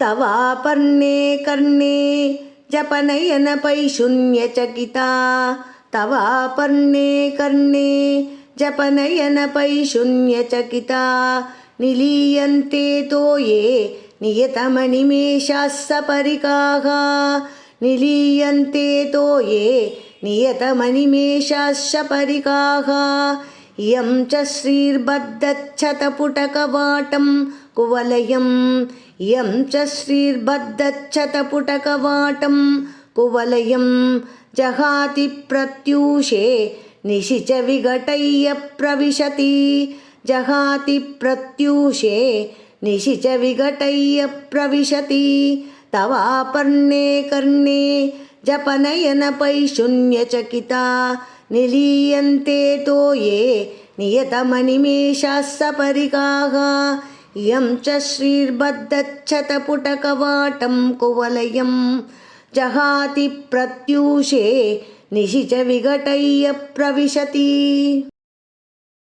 तवापर्णे कर्णे जपनयनपैशून्यचकिता तवापर्णे कर्णे जपनयनपैशून्यचकिता निलीयन्ते तो ये नियतमनिमेषाः सपरिकाः निलीयन्ते तो ये नियतमनिमेषाः सपरिकाः इयं च श्रीर्बद्धच्छतपुटकवाटं कुवलयम् इयं च श्रीर्बद्धच्छतपुटकवाटं कुवलयं जहाति प्रत्यूषे निशिच विघटय्य प्रविशति जहाति प्रत्यूषे निशिच विघटय्य प्रविशति तवापर्णे कर्णे जपनयनपैशून्यचकिता निलीयन्ते तो ये नियतमनिमेषाः सपरिकाः इयं च श्रीर्बद्धच्छतपुटकवाटं कुवलयं जहाति प्रत्यूषे निशिच विघटय्य प्रविशति।